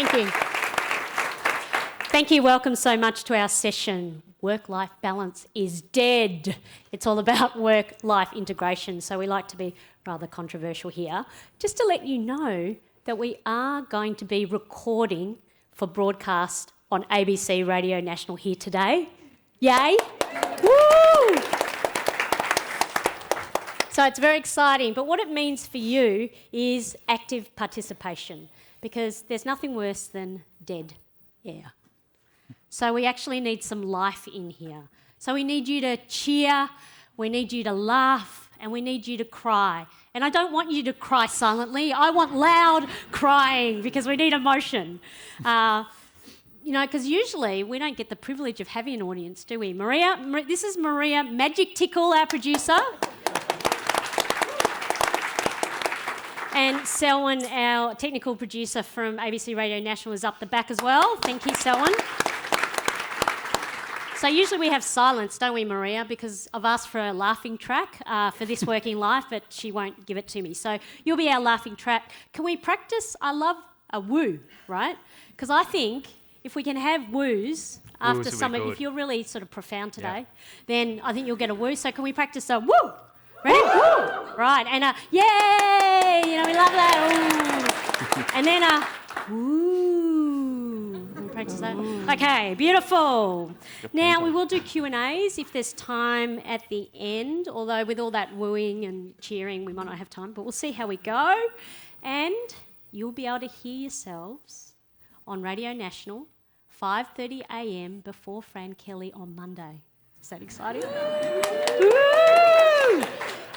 Thank you. Thank you. Welcome so much to our session. Work-life balance is dead. It's all about work-life integration, so we like to be rather controversial here. Just to let you know that we are going to be recording for broadcast on ABC Radio National here today. Yay! Woo! So it's very exciting, but what it means for you is active participation, because there's nothing worse than dead air. So we actually need some life in here. So we need you to cheer, we need you to laugh, and we need you to cry. And I don't want you to cry silently. I want loud crying because we need emotion. Because usually we don't get the privilege of having an audience, do we? Maria, this is Maria Magic Tickle, our producer. And Selwyn, our technical producer from ABC Radio National, is up the back as well. Thank you, Selwyn. So usually we have silence, don't we, Maria? Because I've asked for a laughing track for This Working Life, but she won't give it to me. So you'll be our laughing track. Can we practice? I love a woo, right? Because I think if we can have woos after something, if you're really sort of profound today, then I think you'll get a woo. So can we practice a woo? Ready? Woo! Right, and a yay! You know, we love that. Ooh. And then a woo. Can we practice that? Okay, beautiful. Now, we will do Q&As if there's time at the end, although with all that wooing and cheering, we might not have time, but we'll see how we go. And you'll be able to hear yourselves on Radio National, 5:30 a.m. before Fran Kelly on Monday. Is that exciting? Woo!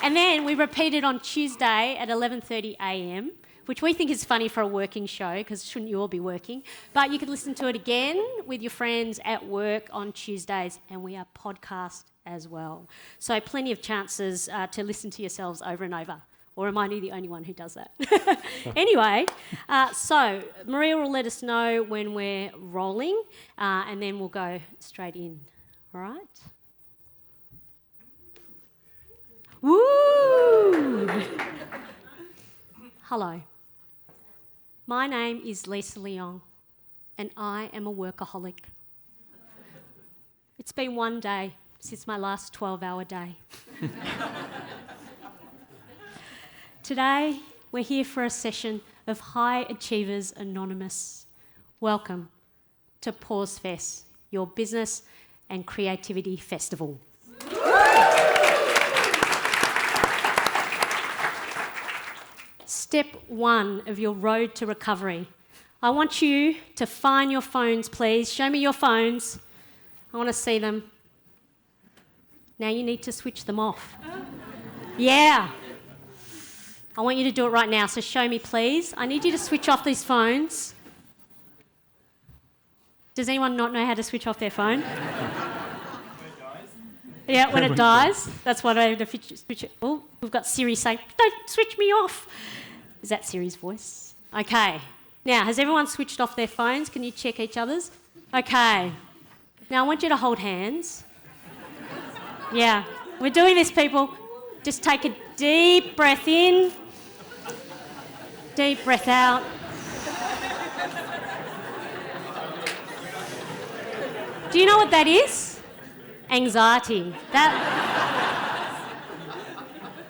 And then we repeat it on Tuesday at 11:30 a.m, which we think is funny for a working show, because shouldn't you all be working? But you can listen to it again with your friends at work on Tuesdays, and we are podcast as well. So plenty of chances to listen to yourselves over and over. Or am I the only one who does that? Anyway, so Maria will let us know when we're rolling, and then we'll go straight in. All right? Woo! Hello. My name is Lisa Leong, and I am a workaholic. It's been one day since my last 12-hour day. Today, we're here for a session of High Achievers Anonymous. Welcome to Pause Fest, your business and creativity festival. Step 1 of your road to recovery. I want you to find your phones, please. Show me your phones. I want to see them. Now you need to switch them off. Yeah. I want you to do it right now, so show me, please. I need you to switch off these phones. Does anyone not know how to switch off their phone? Yeah, when it dies. That's what I have to switch it. Oh, we've got Siri saying, "Don't switch me off." Is that Siri's voice? Okay. Now, has everyone switched off their phones? Can you check each other's? Okay. Now, I want you to hold hands. Yeah, we're doing this, people. Just take a deep breath in. Deep breath out. Do you know what that is? Anxiety.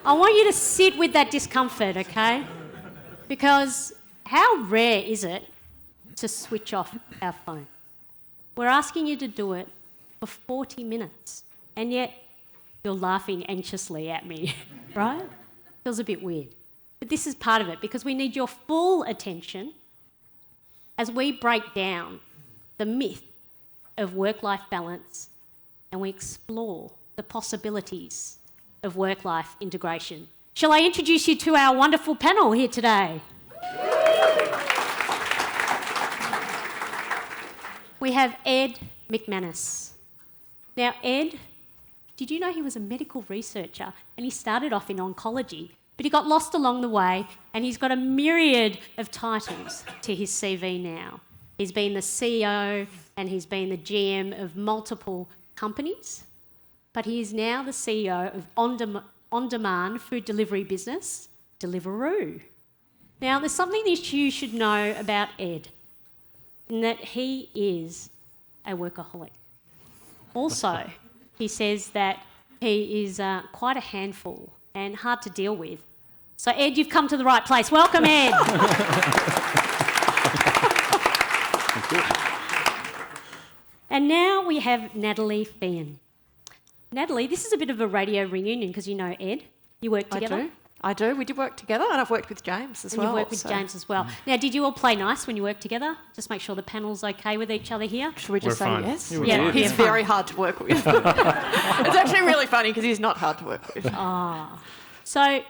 I want you to sit with that discomfort, okay? Because how rare is it to switch off our phone? We're asking you to do it for 40 minutes, and yet you're laughing anxiously at me, right? Feels a bit weird. But this is part of it, because we need your full attention as we break down the myth of work-life balance and we explore the possibilities of work-life integration. Shall I introduce you to our wonderful panel here today? We have Ed McManus. Now, Ed, did you know he was a medical researcher and he started off in oncology, but he got lost along the way and he's got a myriad of titles to his CV now. He's been the CEO and he's been the GM of multiple companies, but he is now the CEO of on-demand food delivery business, Deliveroo. Now, there's something that you should know about Ed. in that he is a workaholic. Also, he says that he is quite a handful and hard to deal with. So, Ed, you've come to the right place. Welcome, Ed. And now we have Natalie Feehan. Natalie, this is a bit of a radio reunion because you know Ed. You work together. I do. We did work together, and I've worked with James as well. You've worked with James as well. Now, did you all play nice when you worked together? Just make sure the panel's okay with each other here. Should we just say yes? Yeah, he's very hard to work with. It's actually really funny because he's not hard to work with. So,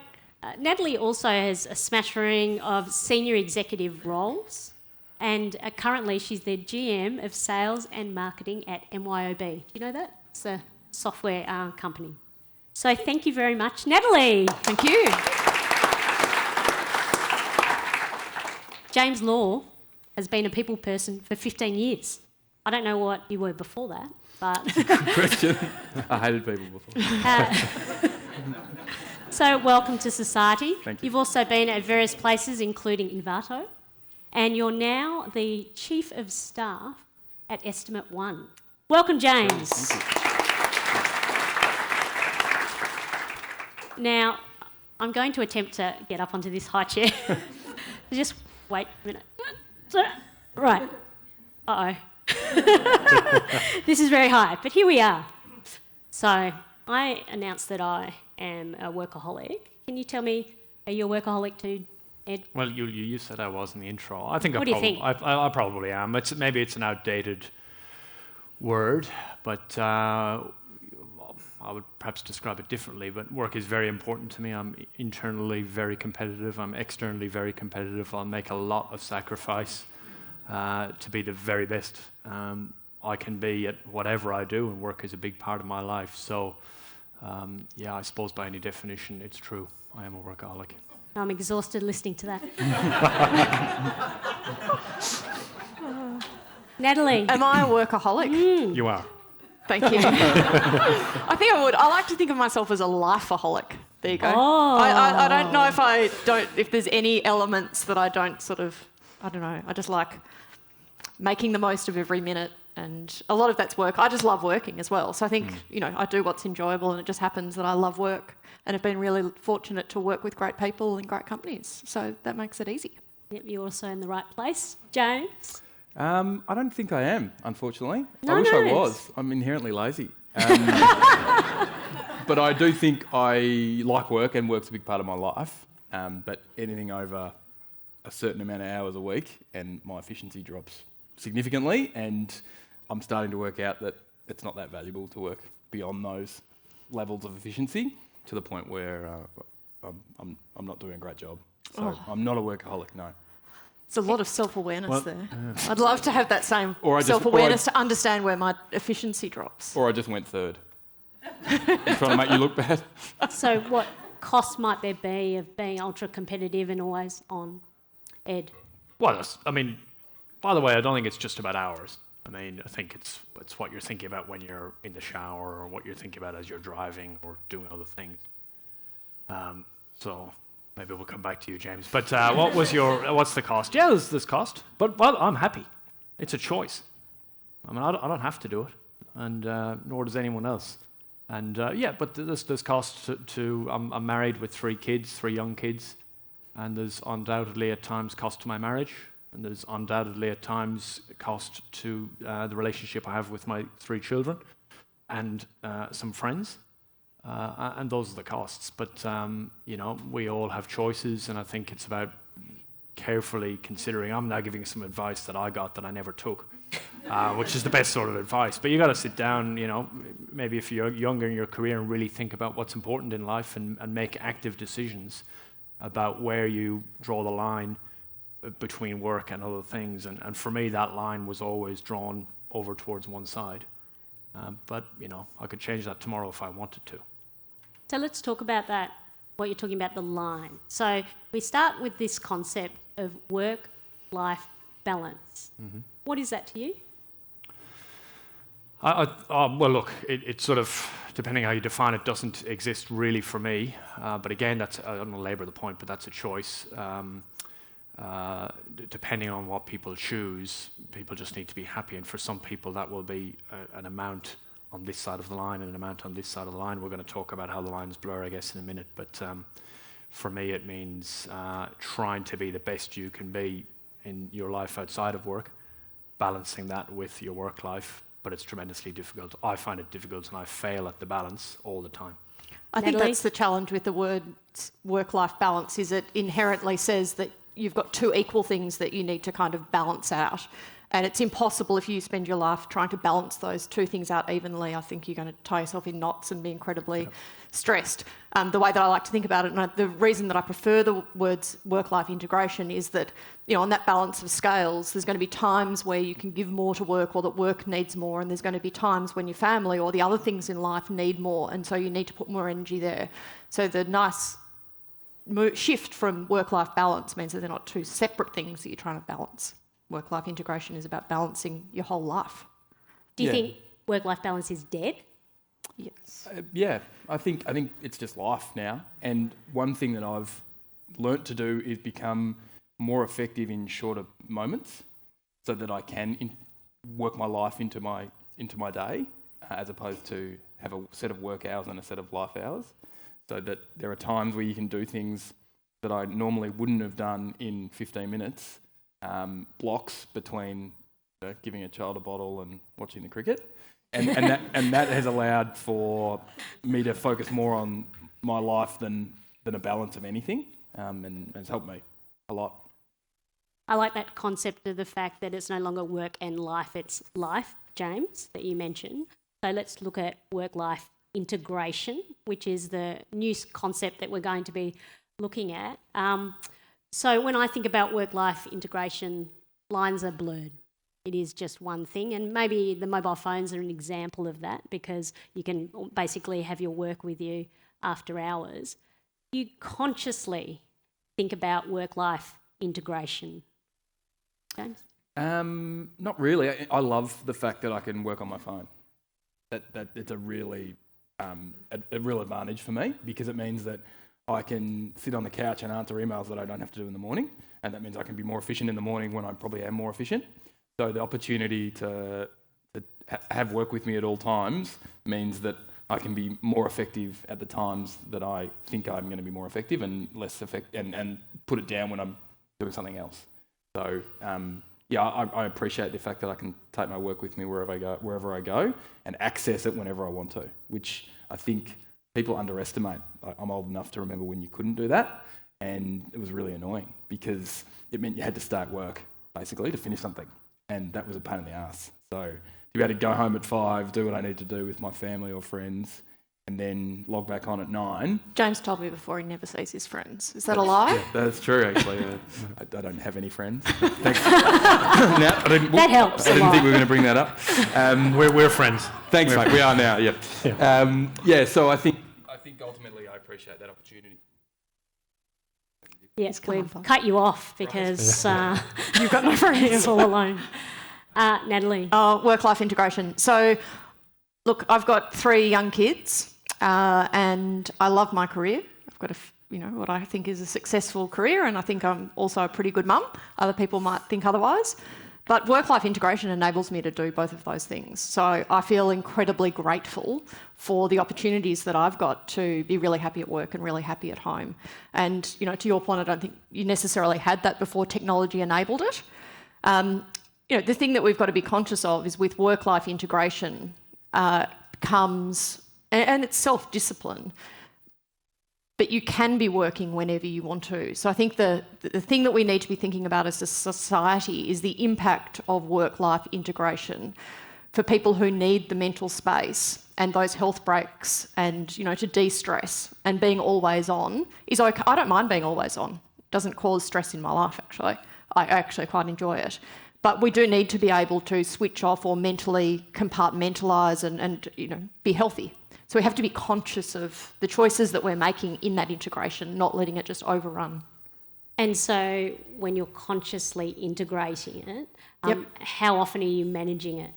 Natalie also has a smattering of senior executive roles, and currently she's the GM of Sales and Marketing at MYOB. Do you know that? It's a software company. So thank you very much, Natalie. Thank you. James Law has been a people person for 15 years. I don't know what you were before that, but... Good question. I hated people before. So welcome to society. Thank you. You've also been at various places, including Invato, and you're now the Chief of Staff at EstimateOne. Welcome, James. Thank you. Now, I'm going to attempt to get up onto this high chair. Just wait a minute. Right. Uh-oh. This is very high, but here we are. So, I announced that I am a workaholic. Can you tell me, are you a workaholic too, Ed? Well, you said I was in the intro. I think What do you think? I probably am. Maybe it's an outdated word, but I would perhaps describe it differently, but work is very important to me. I'm internally very competitive. I'm externally very competitive. I'll make a lot of sacrifice to be the very best I can be at whatever I do, and work is a big part of my life. So, I suppose by any definition, it's true. I am a workaholic. I'm exhausted listening to that. Natalie. Am I a workaholic? You are. Thank you. I think I would. I like to think of myself as a lifeaholic. There you go. Oh. I don't know if there's any elements that I don't I don't know. I just like making the most of every minute, and a lot of that's work. I just love working as well. So I think, I do what's enjoyable, and it just happens that I love work, and have been really fortunate to work with great people and great companies. So that makes it easy. Yep, you're also in the right place. James? I don't think I am, unfortunately. No, I wish no, I was. I'm inherently lazy. But I do think I like work, and work's a big part of my life. But anything over a certain amount of hours a week, and my efficiency drops significantly, and I'm starting to work out that it's not that valuable to work beyond those levels of efficiency, to the point where I'm not doing a great job. So I'm not a workaholic, no. There's a lot of self-awareness there. I'd love to have that same self-awareness to understand where my efficiency drops. Or I just went third. I'm trying to make you look bad. So what cost might there be of being ultra-competitive and always on, Ed? Well, by the way, I don't think it's just about hours. I think it's what you're thinking about when you're in the shower, or what you're thinking about as you're driving or doing other things. So maybe we'll come back to you, James. But what's the cost? Yeah, there's cost. But, I'm happy. It's a choice. I don't have to do it, and nor does anyone else. And but there's cost to I'm married with 3 young kids, and there's undoubtedly at times cost to my marriage, and there's undoubtedly at times cost to the relationship I have with my 3 children, and some friends. And those are the costs. But, we all have choices, and I think it's about carefully considering. I'm now giving some advice that I got that I never took, which is the best sort of advice. But you got to sit down, maybe if you're younger in your career, and really think about what's important in life, and make active decisions about where you draw the line between work and other things. And for me, that line was always drawn over towards one side. But, I could change that tomorrow if I wanted to. So let's talk about that, what you're talking about, the line. So we start with this concept of work-life balance. Mm-hmm. What is that to you? Well, look, it sort of, depending how you define it, doesn't exist really for me. But again, I don't want to labour the point, but that's a choice. depending on what people choose, people just need to be happy. And for some people, that will be an amount on this side of the line and an amount on this side of the line. We're going to talk about how the lines blur, I guess, in a minute. But for me, it means trying to be the best you can be in your life outside of work, balancing that with your work life. But it's tremendously difficult. I find it difficult and I fail at the balance all the time. I think Natalie? that's the challenge with the word work-life balance, is it inherently says that you've got two equal things that you need to kind of balance out. And it's impossible if you spend your life trying to balance those two things out evenly. I think you're going to tie yourself in knots and be incredibly stressed. The way that I like to think about it, and the reason that I prefer the words work-life integration is that, you know, on that balance of scales, there's going to be times where you can give more to work or that work needs more, and there's going to be times when your family or the other things in life need more, and so you need to put more energy there. So the nice shift from work-life balance means that they're not two separate things that you're trying to balance. Work-life integration is about balancing your whole life. Do you think work-life balance is dead? Yes. Yeah, I think it's just life now. And one thing that I've learnt to do is become more effective in shorter moments, so that I can work my life into my day, as opposed to have a set of work hours and a set of life hours. So that there are times where you can do things that I normally wouldn't have done in 15 minutes, blocks between giving a child a bottle and watching the cricket. And that has allowed for me to focus more on my life than a balance of anything, and has helped me a lot. I like that concept of the fact that it's no longer work and life, it's life, James, that you mentioned. So let's look at work-life integration, which is the new concept that we're going to be looking at. So when I think about work-life integration, lines are blurred. It is just one thing, and maybe the mobile phones are an example of that, because you can basically have your work with you after hours. You consciously think about work-life integration, James? Not really. I love the fact that I can work on my phone. That it's a really a real advantage for me, because it means that I can sit on the couch and answer emails that I don't have to do in the morning, and that means I can be more efficient in the morning when I probably am more efficient. So the opportunity to have work with me at all times means that I can be more effective at the times that I think I'm going to be more effective, and less and put it down when I'm doing something else. So I appreciate the fact that I can take my work with me wherever I go, and access it whenever I want to, which I think people underestimate. I'm old enough to remember when you couldn't do that, and it was really annoying, because it meant you had to start work basically to finish something, and that was a pain in the ass. So to be able to go home at 5, do what I need to do with my family or friends, and then log back on at 9. James told me before he never sees his friends. Is that a lie? Yeah, that's true, actually. I don't have any friends. Thanks. That helps I didn't think we were going to bring that up. We're friends. Thanks, mate. We are now, yeah. So I think ultimately I appreciate that opportunity. Yes, we've cut you off because You've got no friends. you're all alone. Natalie? Work-life integration. So, look, I've got 3 young kids, and I love my career. I've got what I think is a successful career, and I think I'm also a pretty good mum. Other people might think otherwise. But work-life integration enables me to do both of those things. So I feel incredibly grateful for the opportunities that I've got to be really happy at work and really happy at home. And, to your point, I don't think you necessarily had that before technology enabled it. The thing that we've got to be conscious of is, with work-life integration comes, and it's self-discipline, but you can be working whenever you want to. So I think the thing that we need to be thinking about as a society is the impact of work-life integration for people who need the mental space and those health breaks, and, to de-stress. And being always on is okay. I don't mind being always on. It doesn't cause stress in my life, actually. I actually quite enjoy it. But we do need to be able to switch off or mentally compartmentalise and be healthy. So we have to be conscious of the choices that we're making in that integration, not letting it just overrun. And so when you're consciously integrating it, how often are you managing it?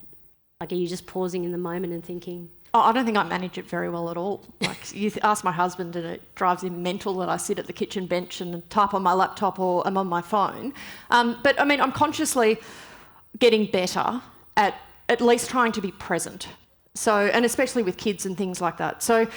Like, are you just pausing in the moment and thinking? I don't think I manage it very well at all. Like, you ask my husband and it drives him mental that I sit at the kitchen bench and type on my laptop or I'm on my phone. But I mean, I'm consciously getting better at least trying to be present. So, and especially with kids and things like that. So,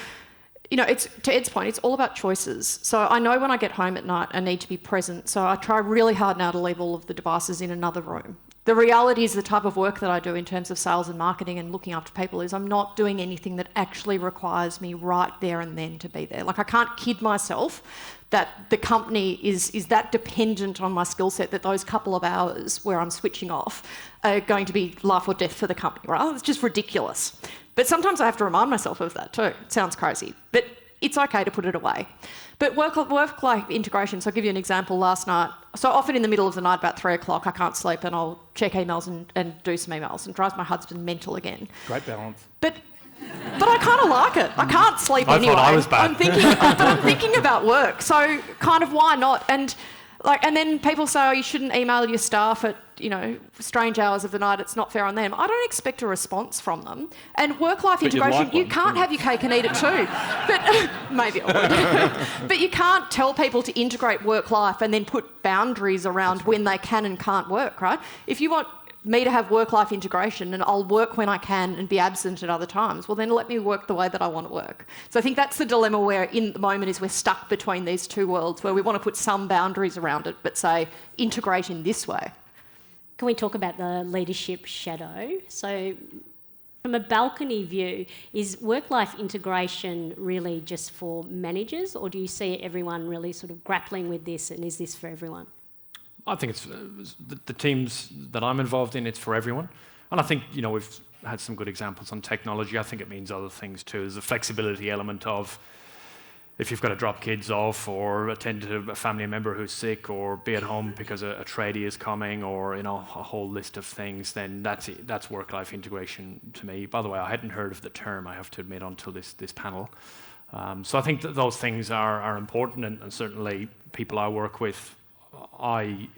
you know, it's, to Ed's point, it's all about choices. So I know when I get home at night, I need to be present. So I try really hard now to leave all of the devices in another room. The reality is the type of work that I do in terms of sales and marketing and looking after people is I'm not doing anything that actually requires me right there and then to be there. Like, I can't kid myself that the company is that dependent on my skill set that those couple of hours where I'm switching off are going to be life or death for the company, right? It's just ridiculous. But sometimes I have to remind myself of that too. It sounds crazy, but it's okay to put it away. But work-life integration, so I'll give you an example. Last night, so often in the middle of the night, about 3 o'clock, I can't sleep and I'll check emails and do some emails, and drives my husband mental again. Great balance. But I kind of like it. I can't sleep anyway. I thought I was bad. I'm thinking about work, so kind of why not? And then people say, oh, you shouldn't email your staff at, you know, strange hours of the night. It's not fair on them. I don't expect a response from them. And work-life integration, like you one, can't have your cake and eat it too. But maybe I would. But you can't tell people to integrate work-life and then put boundaries around when they can and can't work, right? If you want me to have work-life integration and I'll work when I can and be absent at other times, well, then let me work the way that I want to work. So I think that's the dilemma we're in at the moment, is we're stuck between these two worlds where we want to put some boundaries around it, but say integrate in this way. Can we talk about the leadership shadow? So from a balcony view, is work-life integration really just for managers, or do you see everyone really sort of grappling with this, and is this for everyone? I think it's the teams that I'm involved in, it's for everyone. And I think, you know, we've had some good examples on technology. I think it means other things too. There's a flexibility element of if you've got to drop kids off or attend to a family member who's sick or be at home because a tradie is coming, or, you know, a whole list of things, then that's work-life integration to me. By the way, I hadn't heard of the term, I have to admit, until this panel. So I think that those things are important, and certainly people I work with, I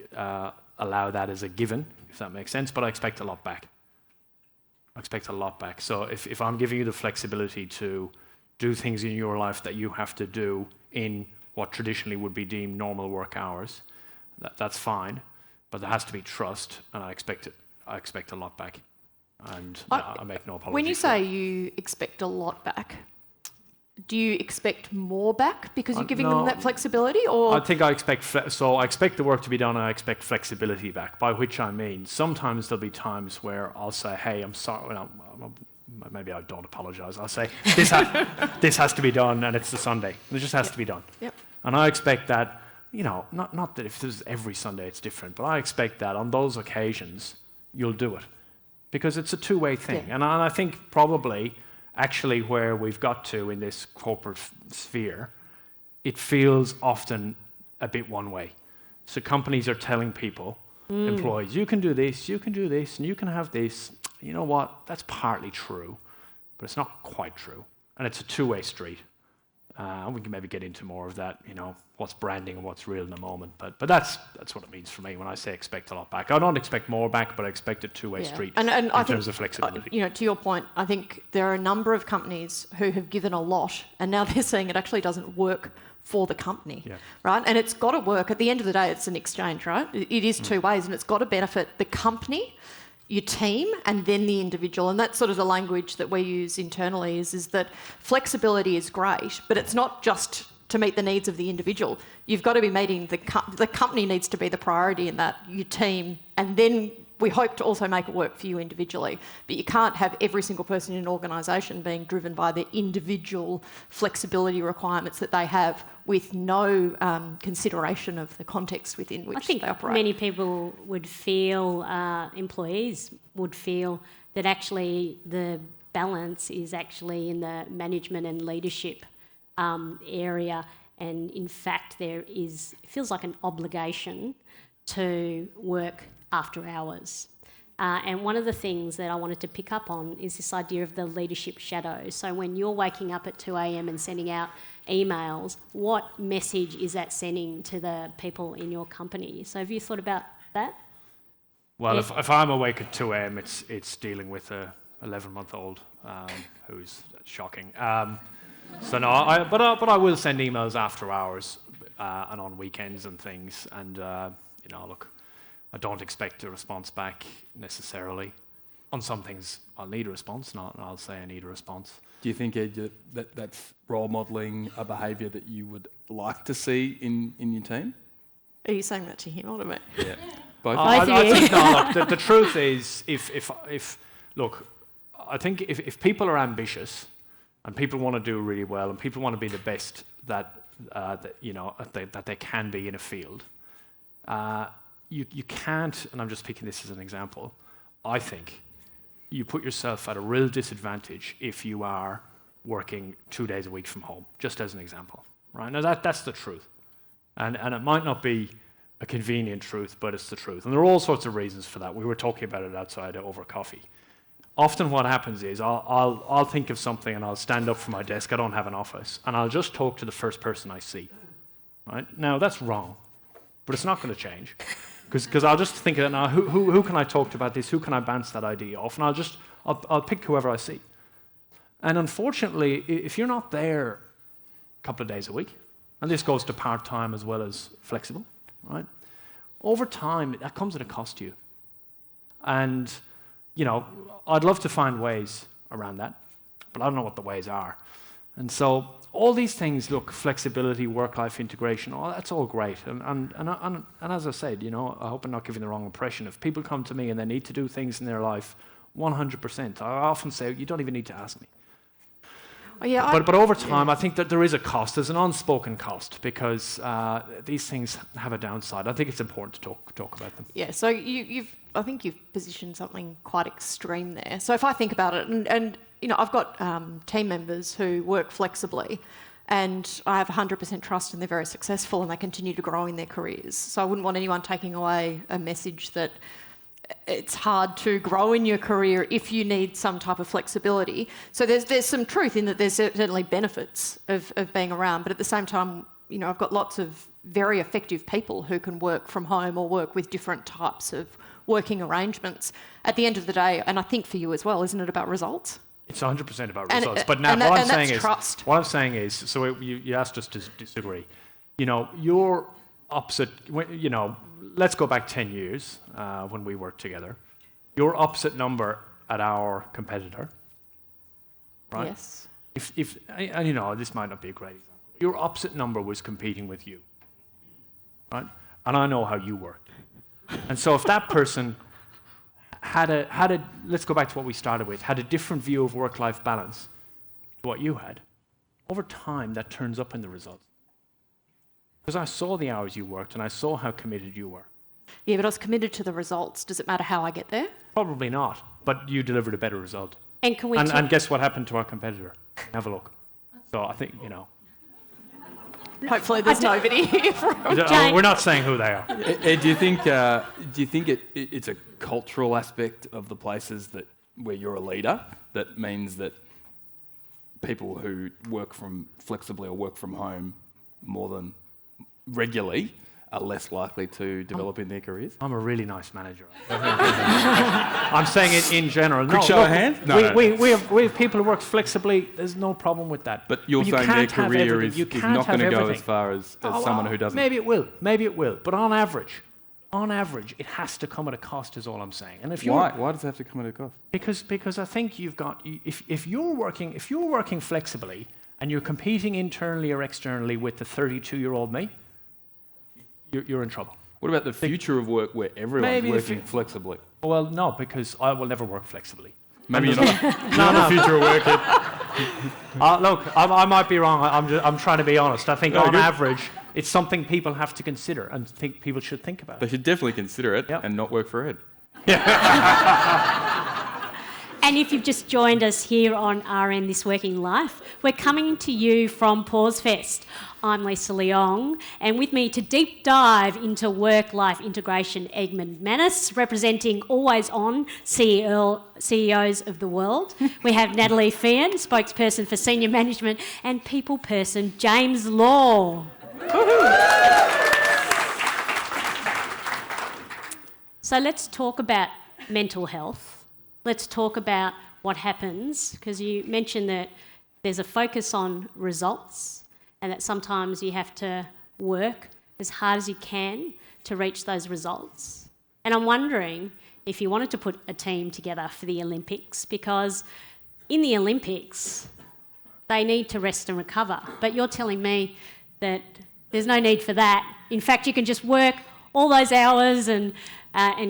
allow that as a given, if that makes sense, but I expect a lot back. So if I'm giving you the flexibility to do things in your life that you have to do in what traditionally would be deemed normal work hours, that's fine, but there has to be trust, and I expect a lot back. And I make no apologies. When you say you expect a lot back, do you expect more back because you're giving them that flexibility, or? I think I expect I expect the work to be done, and I expect flexibility back. By which I mean, sometimes there'll be times where I'll say, "Hey, I'm sorry." Maybe I don't apologise. I'll say, "This has to be done, and it's the Sunday. It just has to be done." Yep. And I expect that, you know, not that if this is every Sunday it's different, but I expect that on those occasions you'll do it, because it's a two-way thing. Yeah. And I think probably, actually, where we've got to in this corporate sphere, it feels often a bit one way. So companies are telling people, employees, you can do this, and you can have this. You know what? That's partly true, but it's not quite true. And it's a two-way street. We can maybe get into more of that, you know, what's branding and what's real in a moment. But that's what it means for me when I say expect a lot back. I don't expect more back, but I expect a two-way street in terms of flexibility. You know, to your point, I think there are a number of companies who have given a lot, and now they're saying it actually doesn't work for the company, right? And it's got to work. At the end of the day, it's an exchange, right? It is two ways, and it's got to benefit the company, your team, and then the individual. And that's sort of the language that we use internally is that flexibility is great, but it's not just to meet the needs of the individual. You've got to be meeting the company needs to be the priority in that, your team, and then we hope to also make it work for you individually. But you can't have every single person in an organisation being driven by the individual flexibility requirements that they have with no consideration of the context within which they operate. I think many people would feel, employees would feel that actually the balance is actually in the management and leadership area, and in fact it feels like an obligation to work after hours. And one of the things that I wanted to pick up on is this idea of the leadership shadow. So when you're waking up at 2 a.m. and sending out emails, what message is that sending to the people in your company? So have you thought about that? Well, if I'm awake at 2 a.m., it's dealing with a 11-month-old, who's shocking. So no, but I will send emails after hours and on weekends and things. And look, I don't expect a response back necessarily. On some things, I'll need a response, and I'll say I need a response. Do you think, Ed, that's role modelling a behaviour that you would like to see in your team? Are you saying that to him or to me? Yeah, both. Both of you. I think, no, look, the truth is, I think if people are ambitious and people want to do really well and people want to be the best that they can be in a field, you can't. And I'm just picking this as an example. I think you put yourself at a real disadvantage if you are working 2 days a week from home, just as an example, right? Now that's the truth. And it might not be a convenient truth, but it's the truth. And there are all sorts of reasons for that. We were talking about it outside over coffee. Often what happens is I'll think of something and I'll stand up from my desk. I don't have an office. And I'll just talk to the first person I see, right? Now, that's wrong, but it's not going to change. Because I'll just think of it now, who can I talk to about this? Who can I bounce that idea off? And I'll pick whoever I see. And unfortunately, if you're not there a couple of days a week, and this goes to part-time as well as flexible, right? Over time, that comes at a cost to you. And, I'd love to find ways around that, but I don't know what the ways are. And so all these things, look, flexibility, work-life integration, that's all great. And as I said, I hope I'm not giving the wrong impression. If people come to me and they need to do things in their life, 100%, I often say, you don't even need to ask me. Oh, yeah, but over time, I think that there is a cost. There's an unspoken cost because these things have a downside. I think it's important to talk about them. Yeah, so I think you've positioned something quite extreme there. So if I think about it, and I've got team members who work flexibly, and I have 100% trust, and they're very successful, and they continue to grow in their careers. So I wouldn't want anyone taking away a message that it's hard to grow in your career if you need some type of flexibility. So there's some truth in that. There's certainly benefits of being around, but at the same time, I've got lots of very effective people who can work from home or work with different types of working arrangements. At the end of the day, and I think for you as well, isn't it about results? It's 100% about results. But now what I'm saying is, so you asked us to disagree. You're opposite, let's go back 10 years when we worked together. Your opposite number at our competitor, right? Yes. If this might not be a great example. Your opposite number was competing with you, right? And I know how you worked. And so if that person had a let's go back to what we started with, had a different view of work-life balance to what you had, over time that turns up in the results. Because I saw the hours you worked and I saw how committed you were. Yeah, but I was committed to the results. Does it matter how I get there? Probably not, but you delivered a better result. And can we and guess what happened to our competitor? Have a look. So I think, Hopefully there's nobody here we're not saying who they are. Ed, do you think it's a cultural aspect of the places where you're a leader that means that people who work from flexibly or work from home more than regularly are less likely to develop in their careers? I'm a really nice manager. I'm saying it in general. Quick show of hands? No. We have people who work flexibly. There's no problem with that. But you're saying their career is not going to go as far as someone who doesn't. Maybe it will. But on average, it has to come at a cost. Is all I'm saying. And if why does it have to come at a cost? Because I think you've got if you're working flexibly and you're competing internally or externally with the 32-year-old me, you're in trouble. What about the future of work where everyone's working flexibly? Well, no, because I will never work flexibly. Maybe you're not the future of work. Look, I might be wrong. I'm trying to be honest. I think on average, it's something people have to consider and think people should think about. They should definitely consider it and not work for Ed. And if you've just joined us here on RN This Working Life, we're coming to you from Pause Fest. I'm Lisa Leong, and with me to deep dive into work-life integration, McManus, representing Always On CEOs of the world. We have Natalie Feehan, spokesperson for senior management, and people person James Law. So let's talk about mental health let's talk about what happens, because you mentioned that there's a focus on results and that sometimes you have to work as hard as you can to reach those results. And I'm wondering if you wanted to put a team together for the Olympics, because in the Olympics, they need to rest and recover. But you're telling me that there's no need for that. In fact, you can just work all those hours and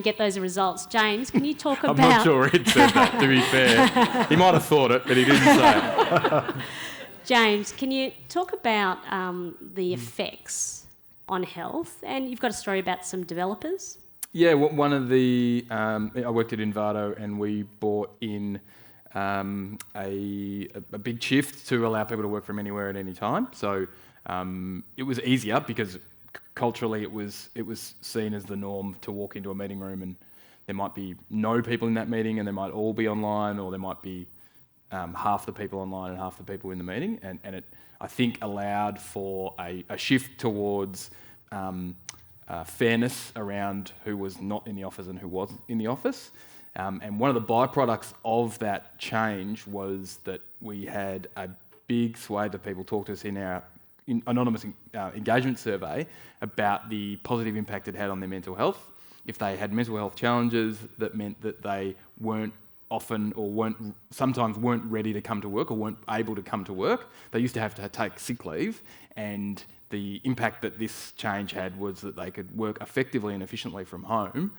get those results. James, can you talk about... I'm not sure he'd said that, to be fair. He might have thought it, but he didn't say it. James, can you talk about the effects on health? And you've got a story about some developers. Yeah, one of the... I worked at Envato and we brought in a big shift to allow people to work from anywhere at any time. So it was easier because culturally it was seen as the norm to walk into a meeting room and there might be no people in that meeting and they might all be online, or there might be half the people online and half the people in the meeting. And it, I think, allowed for a shift towards fairness around who was not in the office and who was in the office. And one of the byproducts of that change was that we had a big swathe of people talk to us in our anonymous engagement survey about the positive impact it had on their mental health. If they had mental health challenges, that meant that they weren't often or sometimes weren't ready to come to work or weren't able to come to work. They used to have to take sick leave, and the impact that this change had was that they could work effectively and efficiently from home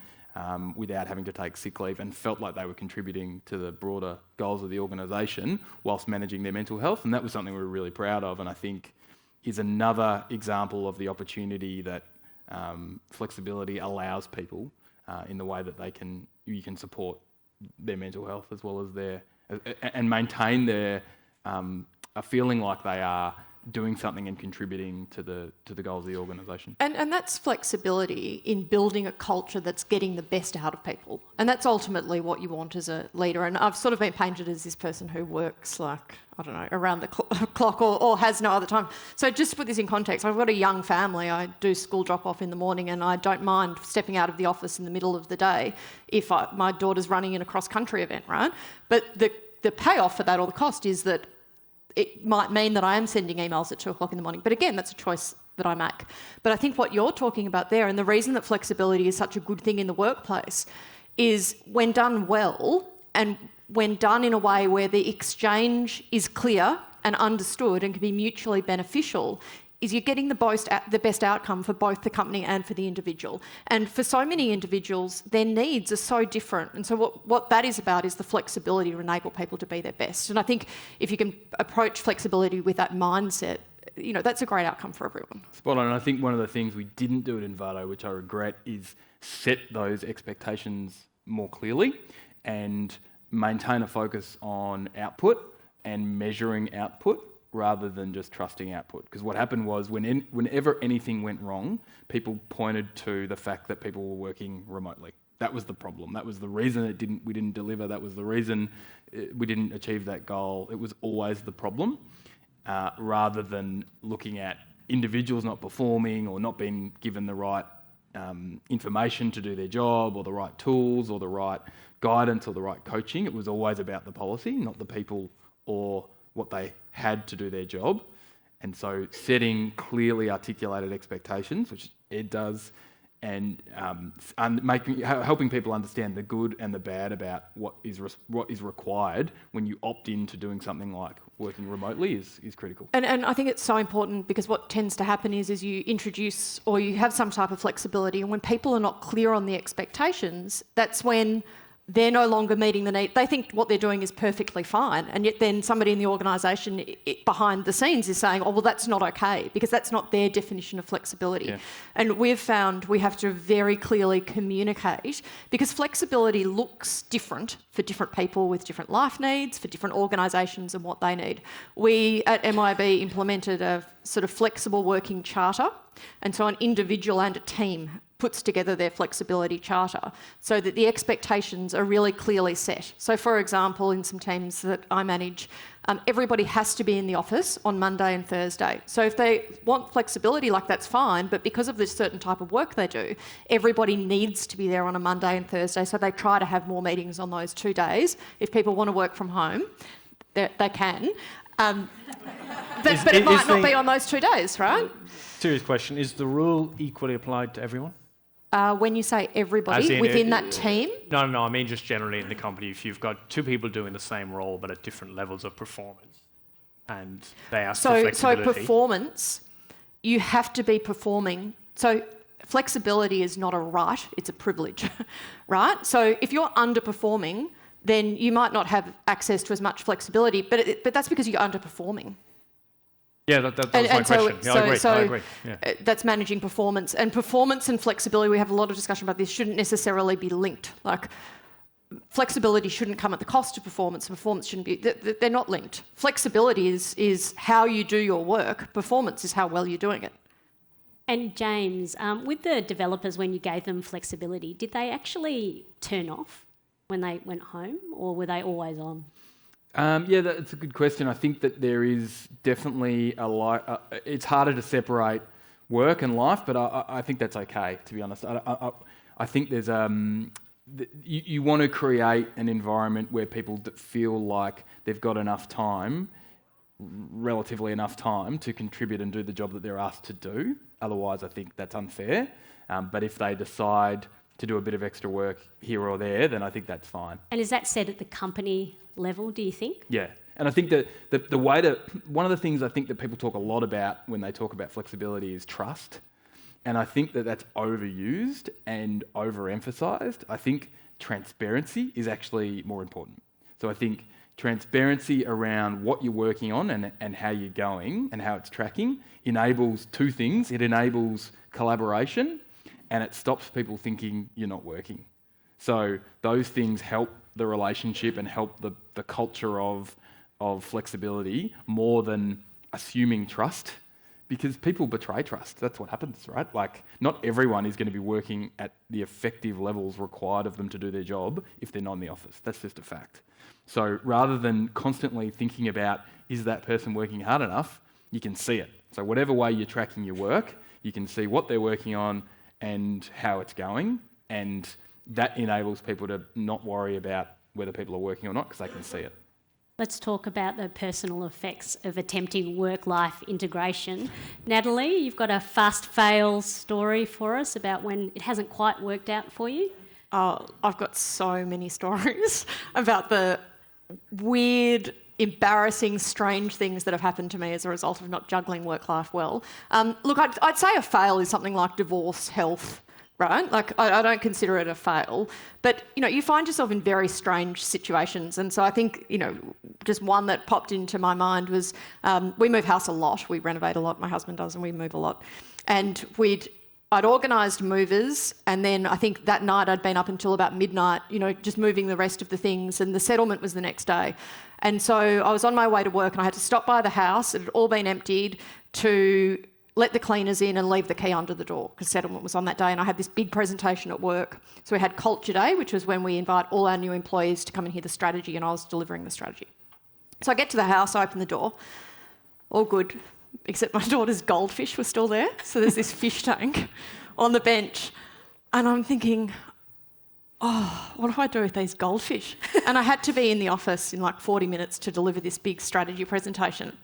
without having to take sick leave, and felt like they were contributing to the broader goals of the organisation whilst managing their mental health. And that was something we were really proud of, and I think is another example of the opportunity that flexibility allows people in the way that you can support their mental health as well as and maintain their a feeling like they are doing something and contributing to the goals of the organisation. And that's flexibility in building a culture that's getting the best out of people. And that's ultimately what you want as a leader. And I've sort of been painted as this person who works like, I don't know, around the clock or has no other time. So just to put this in context, I've got a young family. I do school drop-off in the morning, and I don't mind stepping out of the office in the middle of the day if my daughter's running in a cross-country event, right? But the payoff for that, or the cost, is that it might mean that I am sending emails at 2 o'clock in the morning. But again, that's a choice that I make. But I think what you're talking about there, and the reason that flexibility is such a good thing in the workplace, is when done well and when done in a way where the exchange is clear and understood and can be mutually beneficial, is you're getting the best outcome for both the company and for the individual. And for so many individuals, their needs are so different. And so what that is about is the flexibility to enable people to be their best. And I think if you can approach flexibility with that mindset, that's a great outcome for everyone. Spot on. And I think one of the things we didn't do at Envato, which I regret, is set those expectations more clearly and maintain a focus on output and measuring output, rather than just trusting output. Because what happened was whenever anything went wrong, people pointed to the fact that people were working remotely. That was the problem. That was the reason we didn't deliver. That was the reason we didn't achieve that goal. It was always the problem, rather than looking at individuals not performing or not being given the right information to do their job, or the right tools, or the right guidance, or the right coaching. It was always about the policy, not the people or what they had to do their job. And so setting clearly articulated expectations, which Ed does, and helping people understand the good and the bad about what is required when you opt into doing something like working remotely is critical. And I think it's so important, because what tends to happen is you introduce or you have some type of flexibility, and when people are not clear on the expectations, that's when they're no longer meeting the need. They think what they're doing is perfectly fine, and yet then somebody in the organisation behind the scenes is saying, oh, well, that's not okay, because that's not their definition of flexibility. Yeah. And we've found we have to very clearly communicate, because flexibility looks different for different people with different life needs, for different organisations and what they need. We at MYOB implemented a sort of flexible working charter, and so an individual and a team puts together their flexibility charter so that the expectations are really clearly set. So, for example, in some teams that I manage, everybody has to be in the office on Monday and Thursday. So if they want flexibility, like that's fine, but because of this certain type of work they do, everybody needs to be there on a Monday and Thursday, so they try to have more meetings on those 2 days. If people want to work from home, they can. But it might not be on those 2 days, right? Serious question. Is the rule equally applied to everyone? When you say everybody within that team? No, I mean just generally in the company. If you've got 2 people doing the same role but at different levels of performance and they ask for flexibility. So performance, you have to be performing. So flexibility is not a right, it's a privilege, right? So if you're underperforming, then you might not have access to as much flexibility, but that's because you're underperforming. Yeah, that was my question. Yeah, I agree. Yeah. That's managing performance. And performance and flexibility, we have a lot of discussion about this, shouldn't necessarily be linked. Like, flexibility shouldn't come at the cost of performance. Performance shouldn't be... They're not linked. Flexibility is how you do your work. Performance is how well you're doing it. And James, with the developers, when you gave them flexibility, did they actually turn off when they went home, or were they always on? Yeah, that's a good question. I think that there is definitely it's harder to separate work and life, but I think that's okay, to be honest. I think there's you want to create an environment where people feel like they've got enough time, relatively enough time, to contribute and do the job that they're asked to do. Otherwise, I think that's unfair. But if they decide to do a bit of extra work here or there, then I think that's fine. And is that set at the company level, do you think? Yeah. And I think that the way to... One of the things I think that people talk a lot about when they talk about flexibility is trust. And I think that that's overused and overemphasised. I think transparency is actually more important. So I think transparency around what you're working on and how you're going and how it's tracking enables 2 things. It enables collaboration and it stops people thinking you're not working. So those things help the relationship and help the culture of flexibility more than assuming trust, because people betray trust. That's what happens, right? Like, not everyone is going to be working at the effective levels required of them to do their job if they're not in the office. That's just a fact. So rather than constantly thinking about, is that person working hard enough, you can see it. So whatever way you're tracking your work, you can see what they're working on and how it's going, and that enables people to not worry about whether people are working or not, because they can see it. Let's talk about the personal effects of attempting work-life integration. Natalie, you've got a fast fail story for us about when it hasn't quite worked out for you. Oh, I've got so many stories about the weird, embarrassing, strange things that have happened to me as a result of not juggling work-life well. Look, I'd say a fail is something like divorce, health, right? Like, I don't consider it a fail. But, you find yourself in very strange situations. And so I think, just one that popped into my mind was we move house a lot. We renovate a lot. My husband does, and we move a lot. And I'd organised movers, and then I think that night I'd been up until about midnight, just moving the rest of the things, and the settlement was the next day. And so I was on my way to work and I had to stop by the house. It had all been emptied to let the cleaners in and leave the key under the door, because settlement was on that day, and I had this big presentation at work. So we had Culture Day, which was when we invite all our new employees to come and hear the strategy, and I was delivering the strategy. So I get to the house, I open the door, all good, except my daughter's goldfish was still there. So there's this fish tank on the bench, and I'm thinking, what do I do with these goldfish? And I had to be in the office in like 40 minutes to deliver this big strategy presentation.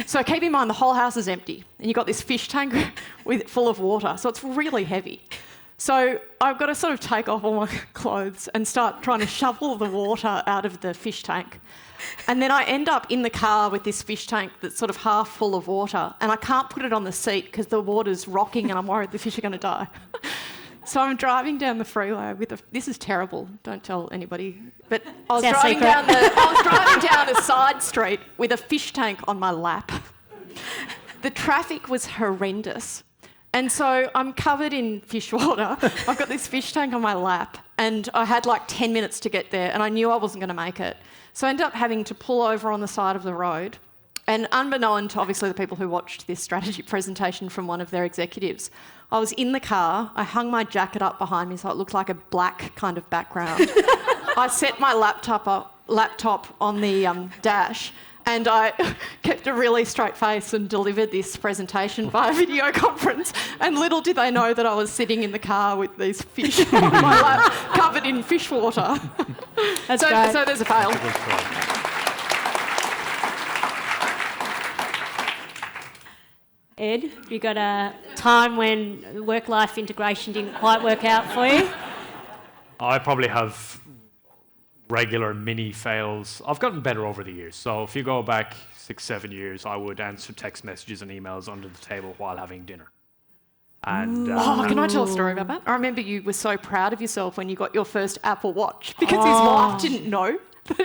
So keep in mind, the whole house is empty, and you've got this fish tank full of water, so it's really heavy. So I've got to sort of take off all my clothes and start trying to shovel the water out of the fish tank. And then I end up in the car with this fish tank that's sort of half full of water, and I can't put it on the seat because the water's rocking and I'm worried the fish are going to die. So I'm driving down the freeway this is terrible, don't tell anybody, but I was driving down a side street with a fish tank on my lap. The traffic was horrendous. And so I'm covered in fish water. I've got this fish tank on my lap, and I had like 10 minutes to get there, and I knew I wasn't going to make it. So I ended up having to pull over on the side of the road And unbeknown to obviously the people who watched this strategy presentation from one of their executives, I was in the car, I hung my jacket up behind me so it looked like a black kind of background. I set my laptop on the dash, and I kept a really straight face and delivered this presentation via video conference. And little did they know that I was sitting in the car with these fish on my lap, covered in fish water. That's great. So there's a fail. Ed, you got a time when work-life integration didn't quite work out for you? I probably have regular mini fails. I've gotten better over the years. So if you go back 6-7 years, I would answer text messages and emails under the table while having dinner. And can I tell a story about that? I remember you were so proud of yourself when you got your first Apple Watch because his wife didn't know. Maybe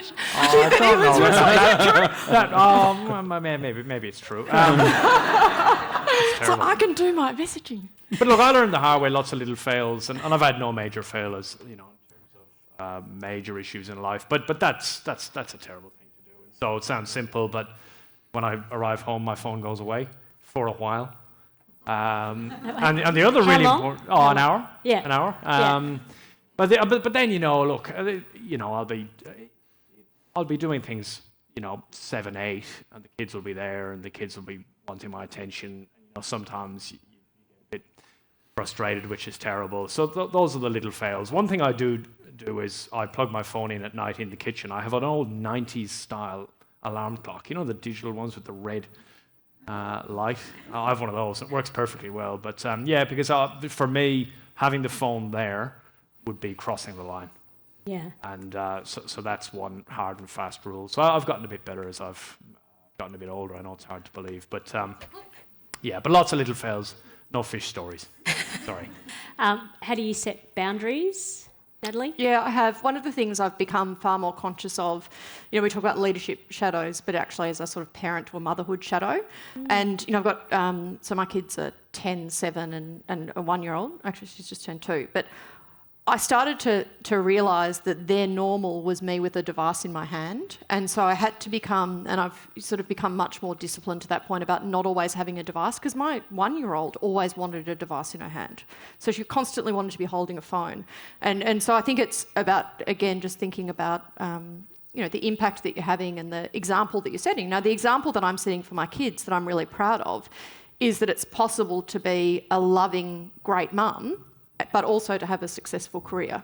it's true. So I can do my messaging. But look, I learned the hard way, lots of little fails, and I've had no major failures, in terms of major issues in life. But that's a terrible thing to do. So it sounds simple, but when I arrive home, my phone goes away for a while. And the other How really long? important, an hour. Yeah. An hour. Yeah. But then look, I'll be doing things, 7, 8, and the kids will be there, and the kids will be wanting my attention. Sometimes you get a bit frustrated, which is terrible. So those are the little fails. One thing I do is I plug my phone in at night in the kitchen. I have an old 90s style alarm clock, the digital ones with the red light. I have one of those. It works perfectly well. But because for me, having the phone there would be crossing the line. Yeah. And so that's one hard and fast rule. So I've gotten a bit better as I've gotten a bit older. I know it's hard to believe, but but lots of little fails, no fish stories. Sorry. How do you set boundaries, Natalie? Yeah, I have. One of the things I've become far more conscious of, we talk about leadership shadows, but actually as a sort of parent to a motherhood shadow. And, I've got, so my kids are 10, 7 and a 1-year-old. Actually, she's just turned 2. But I started to realise that their normal was me with a device in my hand. And so I had to become, and I've sort of become much more disciplined to that point about not always having a device, because my 1-year-old always wanted a device in her hand. So she constantly wanted to be holding a phone. And so I think it's about, again, just thinking about, the impact that you're having and the example that you're setting. Now, the example that I'm setting for my kids that I'm really proud of is that it's possible to be a loving, great mum, but also to have a successful career.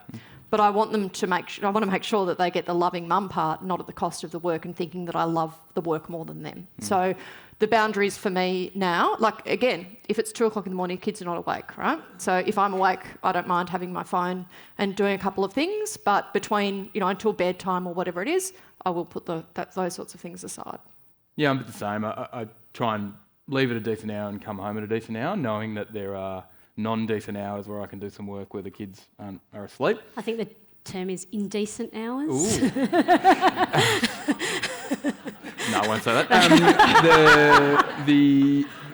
But I want them to make sure that they get the loving mum part, not at the cost of the work, and thinking that I love the work more than them. So the boundaries for me now, like again, if it's 2 o'clock in the morning, kids are not awake, right? So if I'm awake, I don't mind having my phone and doing a couple of things, but between, until bedtime or whatever it is, I will put those sorts of things aside. Yeah, I'm a bit the same. I try and leave at a decent hour and come home at a decent hour, knowing that there are non-decent hours where I can do some work where the kids are asleep. I think the term is indecent hours. Ooh. No, I won't say that.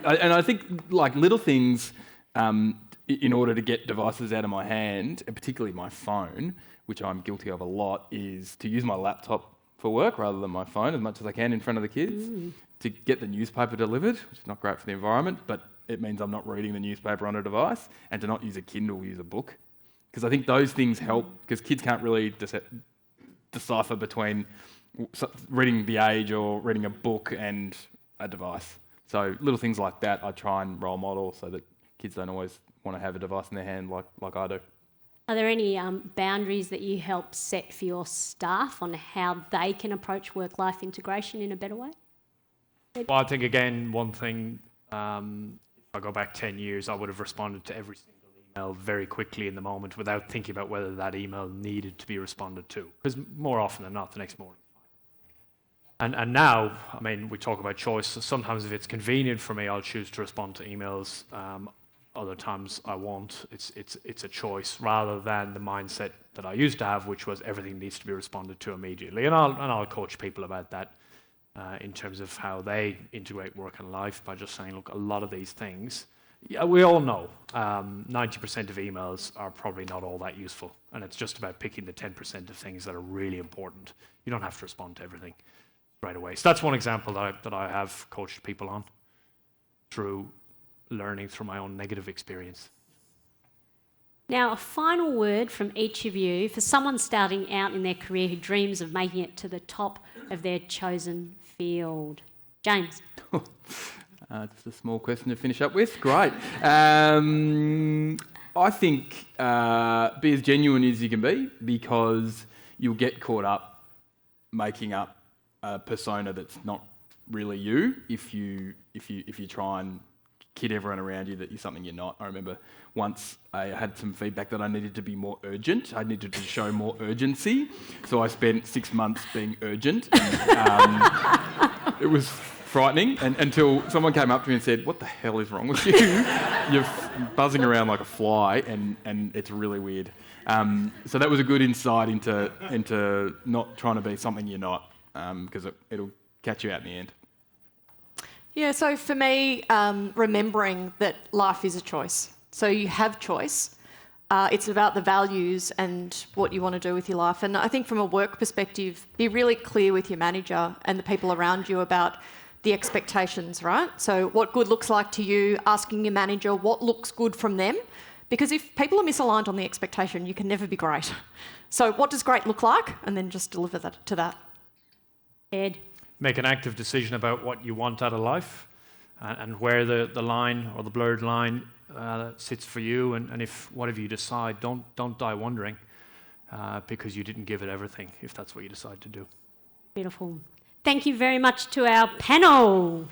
And I think like little things, in order to get devices out of my hand, and particularly my phone, which I'm guilty of a lot, is to use my laptop for work rather than my phone as much as I can in front of the kids, to get the newspaper delivered, which is not great for the environment, but it means I'm not reading the newspaper on a device, and to not use a Kindle, use a book. Because I think those things help, because kids can't really decipher between reading The Age or reading a book and a device. So little things like that I try and role model so that kids don't always want to have a device in their hand like I do. Are there any boundaries that you help set for your staff on how they can approach work-life integration in a better way? Well, I think, again, one thing, if I go back 10 years, I would have responded to every single email very quickly in the moment without thinking about whether that email needed to be responded to. Because more often than not, the next morning. And now, we talk about choice. So sometimes if it's convenient for me, I'll choose to respond to emails. Other times I won't. It's a choice rather than the mindset that I used to have, which was everything needs to be responded to immediately. And I'll coach people about that. In terms of how they integrate work and life by just saying, look, a lot of these things, we all know 90% of emails are probably not all that useful. And it's just about picking the 10% of things that are really important. You don't have to respond to everything. right away. So that's one example that I have coached people on through learning through my own negative experience. Now, a final word from each of you for someone starting out in their career who dreams of making it to the top of their chosen field. James. Just a small question to finish up with. Great. I think be as genuine as you can be, because you'll get caught up making up a persona that's not really you if you try and kid everyone around you that you're something you're not. I remember once I had some feedback that I needed to be more urgent. I needed to show more urgency. So I spent 6 months being urgent. And, it was frightening until someone came up to me and said, "What the hell is wrong with you? You're buzzing around like a fly and it's really weird." So that was a good insight into not trying to be something you're not, because it'll catch you out in the end. Yeah, so for me, remembering that life is a choice. So you have choice. It's about the values and what you want to do with your life. And I think from a work perspective, be really clear with your manager and the people around you about the expectations, right? So what good looks like to you, asking your manager what looks good from them. Because if people are misaligned on the expectation, you can never be great. So what does great look like? And then just deliver that to that. Ed. Make an active decision about what you want out of life and where the line or the blurred line sits for you. And if whatever you decide, don't die wondering because you didn't give it everything, if that's what you decide to do. Beautiful. Thank you very much to our panel.